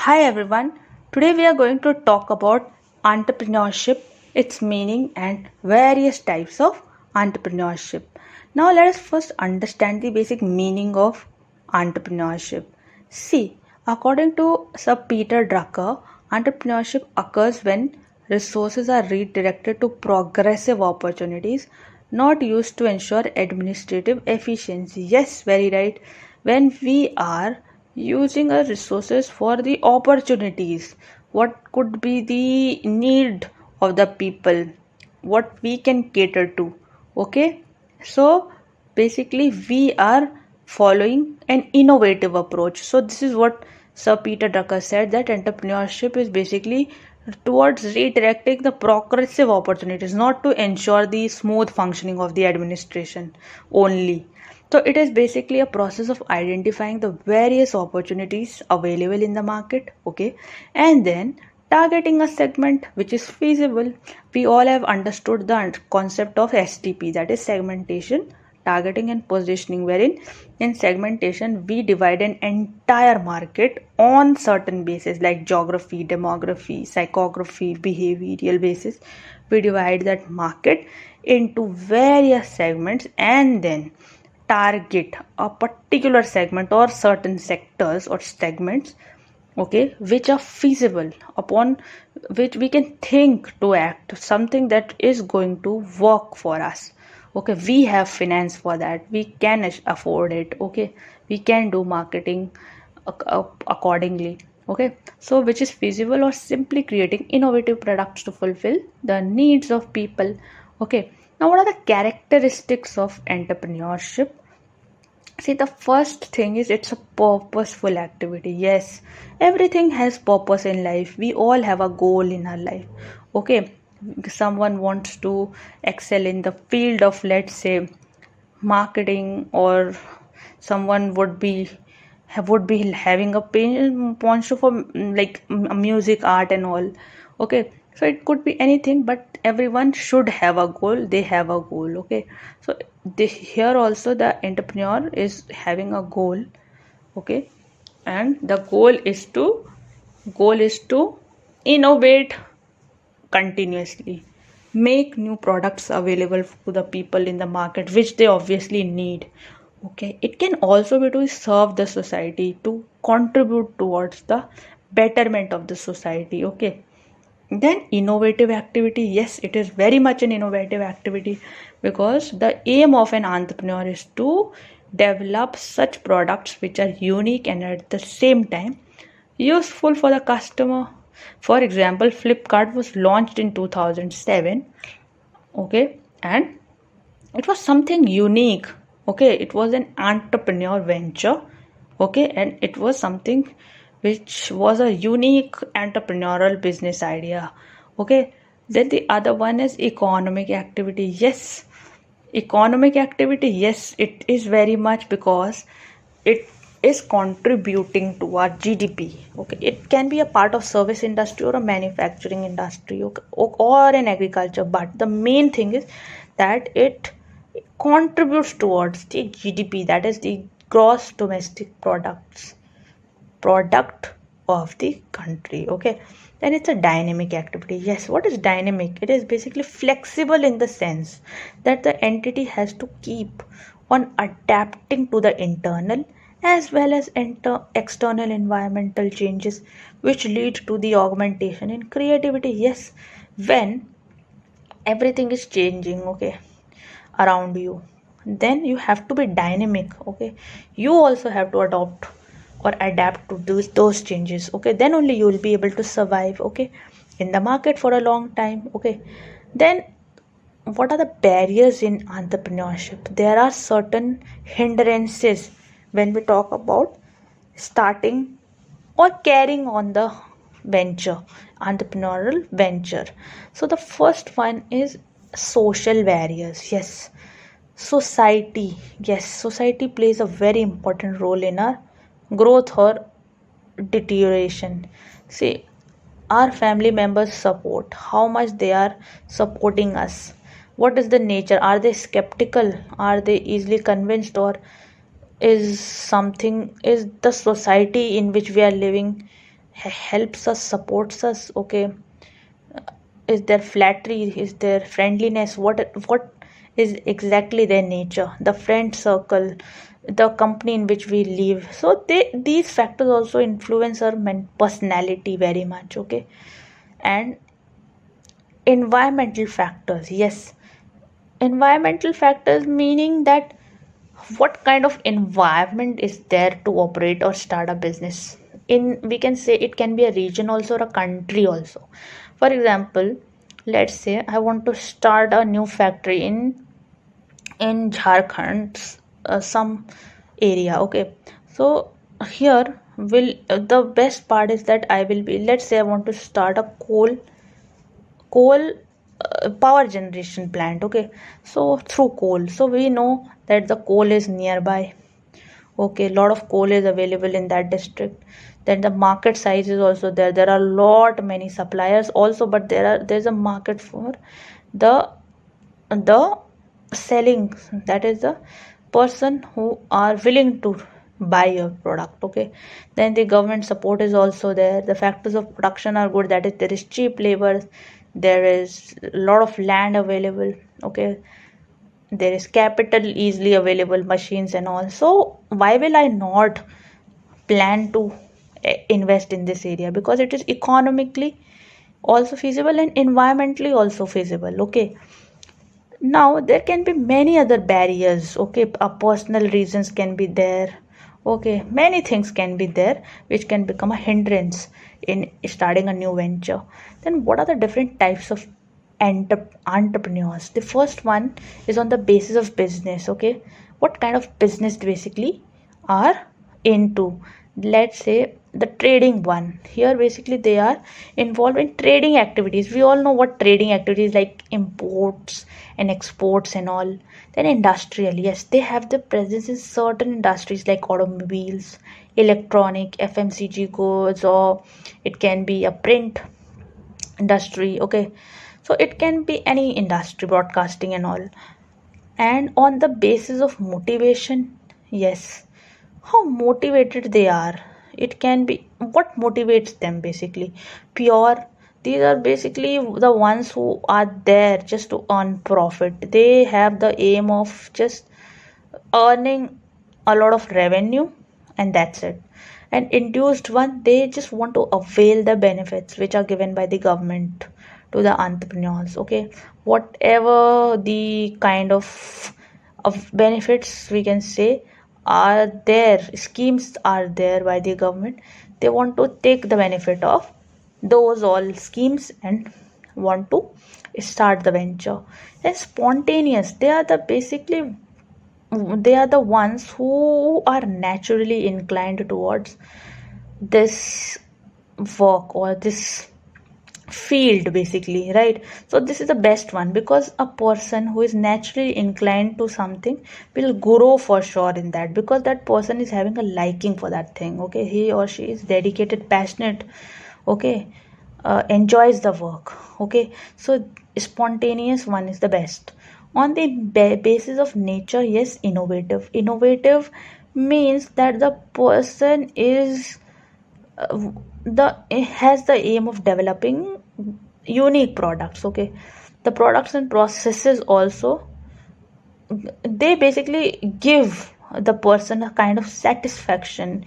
Hi everyone. Today we are going to talk about entrepreneurship, its meaning and various types of entrepreneurship. Now let us first understand the basic meaning of entrepreneurship. See, according to Sir Peter Drucker, entrepreneurship occurs when resources are redirected to progressive opportunities not used to ensure administrative efficiency. Yes, very right. When we are using our resources for the opportunities, what could be the need of the people, what we can cater to. Okay, so basically we are following an innovative approach. So this is what Sir Peter Drucker said, that entrepreneurship is basically towards redirecting the progressive opportunities, not to ensure the smooth functioning of the administration only. So it is basically a process of identifying the various opportunities available in the market, okay, and then targeting a segment which is feasible. We all have understood the concept of STP, that is segmentation, targeting and positioning, wherein in segmentation we divide an entire market on certain bases like geography, demography, psychography, behavioral basis. We divide that market into various segments and then target a particular segment or certain sectors or segments, okay, which are feasible, upon which we can think to act, something that is going to work for us. Okay, we have finance for that, we can afford it. Okay, we can do marketing accordingly. Okay, so which is feasible, or simply creating innovative products to fulfill the needs of people. Okay, now what are the characteristics of entrepreneurship? See, the first thing is it's a purposeful activity. Yes, everything has purpose in life. We all have a goal in our life. Okay, someone wants to excel in the field of, let's say, marketing, or someone would be having a penchant for music, art, and all. Okay, so it could be anything, but everyone should have a goal. They have a goal. Okay, so here also the entrepreneur is having a goal. Okay, and the goal is to innovate continuously, make new products available to the people in the market which they obviously need. Okay, it can also be to serve the society, to contribute towards the betterment of the society. Okay, then innovative activity, yes, it is very much an innovative activity, because the aim of an entrepreneur is to develop such products which are unique and at the same time useful for the customer. For example, Flipkart was launched in 2007. Okay, and it was something unique. Okay, it was an entrepreneur venture. Okay, and it was something which was a unique entrepreneurial business idea. Okay, then the other one is economic activity. Yes, economic activity, yes, it is very much, because it is contributing to our GDP. Okay, it can be a part of service industry or a manufacturing industry, okay, or an agriculture, but the main thing is that it contributes towards the GDP, that is the gross domestic product of the country. Okay, then it's a dynamic activity. Yes, what is dynamic? It is basically flexible in the sense that the entity has to keep on adapting to the internal as well as external environmental changes, which lead to the augmentation in creativity. Yes, when everything is changing, okay, around you, then you have to be dynamic. Okay, you also have to adopt or adapt to those changes. Okay, then only you will be able to survive, okay, in the market for a long time. Okay, then what are the barriers in entrepreneurship? There are certain hindrances when we talk about starting or carrying on the venture, entrepreneurial venture. So the first one is social barriers. Yes, society. Yes, society plays a very important role in our growth or deterioration. See, our family members support, how much they are supporting us, what is the nature, are they skeptical, are they easily convinced, or is the society in which we are living helps us, supports us, okay? Is there flattery, is there friendliness, what is exactly their nature, the friend circle, the company in which we live. So these factors also influence our personality very much, okay? And environmental factors, yes, environmental factors meaning that what kind of environment is there to operate or start a business in. We can say it can be a region also or a country also. For example, let's say I want to start a new factory in Jharkhand, some area, okay? So here will the best part is that I will be, let's say I want to start a coal power generation plant, okay? So through coal, so we know that the coal is nearby, okay? A lot of coal is available in that district. Then the market size is also there are lot many suppliers also, but there's a market for the selling, that is the person who are willing to buy your product, okay? Then the government support is also there, the factors of production are good, that is there is cheap labor, there is a lot of land available, okay? There is capital easily available, machines and all. So why will I not plan to invest in this area? Because it is economically also feasible and environmentally also feasible, okay? Now there can be many other barriers, okay? Personal reasons can be there, okay? Many things can be there which can become a hindrance in starting a new venture. Then what are the different types of entrepreneurs? The first one is on the basis of business, okay? What kind of business basically are into? Let's say the trading one. Here basically they are involved in trading activities. We all know what trading activities like imports and exports and all. Then industrial, yes, they have the presence in certain industries like automobiles, electronic, FMCG goods, or it can be a print industry, okay? So it can be any industry, broadcasting and all. And on the basis of motivation, yes, how motivated they are, it can be what motivates them basically. Pure, these are basically the ones who are there just to earn profit. They have the aim of just earning a lot of revenue, and that's it. And induced one, they just want to avail the benefits which are given by the government to the entrepreneurs, okay? Whatever the kind of benefits we can say are there, schemes are there by the government, they want to take the benefit of those all schemes and want to start the venture. And spontaneous, they are the basically, they are the ones who are naturally inclined towards this work or this field basically, right? So this is the best one, because a person who is naturally inclined to something will grow for sure in that, because that person is having a liking for that thing, okay? He or she is dedicated, passionate, okay? Enjoys the work, okay? So spontaneous one is the best. On the basis of nature, yes, innovative means that the person is the has the aim of developing unique products, okay? The products and processes also, they basically give the person a kind of satisfaction,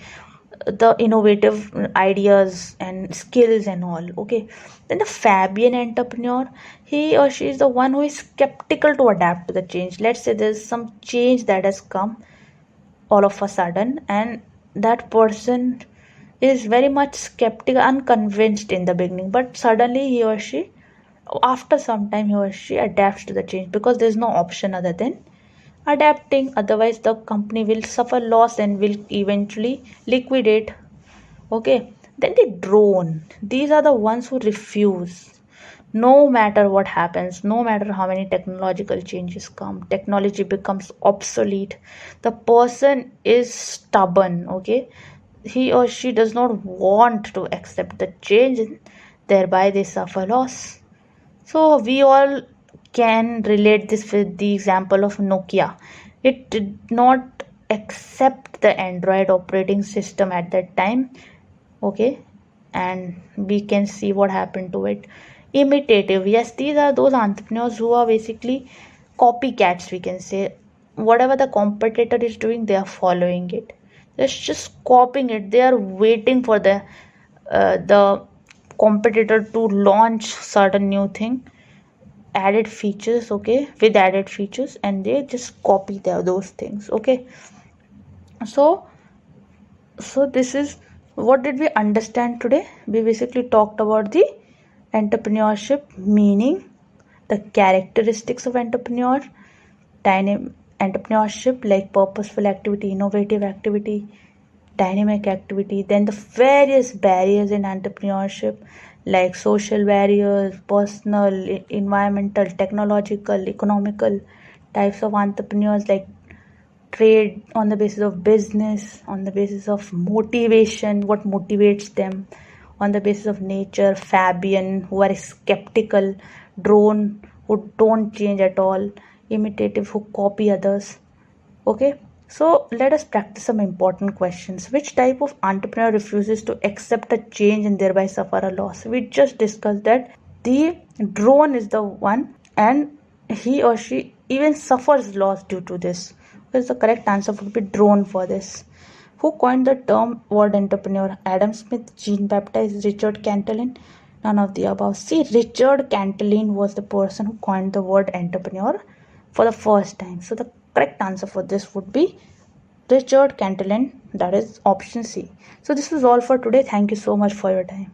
the innovative ideas and skills and all, okay? Then the Fabian entrepreneur, he or she is the one who is skeptical to adapt to the change. Let's say there's some change that has come all of a sudden, and that person is very much skeptical, unconvinced in the beginning, but suddenly he or she, after some time, he or she adapts to the change, because there's no option other than adapting. Otherwise the company will suffer loss and will eventually liquidate, okay? Then the drone, these are the ones who refuse. No matter what happens, no matter how many technological changes come, technology becomes obsolete, the person is stubborn, okay? He or she does not want to accept the change, thereby they suffer loss. So we all can relate this with the example of Nokia. It did not accept the Android operating system at that time, okay? and we can see what happened to it. Imitative, yes, these are those entrepreneurs who are basically copycats, we can say. Whatever the competitor is doing, they are following it. They're just copying it. They are waiting for the competitor to launch certain new thing, added features, okay, with added features, and they just copy those things, okay. So so this is what did we understand today. We basically talked about the entrepreneurship meaning, the characteristics of entrepreneurship, like purposeful activity, innovative activity, dynamic activity. Then the various barriers in entrepreneurship, like social barriers, personal, environmental, technological, economical types of entrepreneurs, like trade on the basis of business, on the basis of motivation, what motivates them, on the basis of nature, Fabian, who are skeptical, drone, who don't change at all, imitative, who copy others. Okay, so let us practice some important questions. Which type of entrepreneur refuses to accept a change and thereby suffer a loss? We just discussed that the drone is the one, and he or she even suffers loss due to this. Because the correct answer would be drone for this. Who coined the term word entrepreneur? Adam Smith, Jean Baptiste, Richard Cantillon? None of the above. See, Richard Cantillon was the person who coined the word entrepreneur for the first time. So the correct answer for this would be Richard Cantillon, that is option C. So this is all for today. Thank you so much for your time.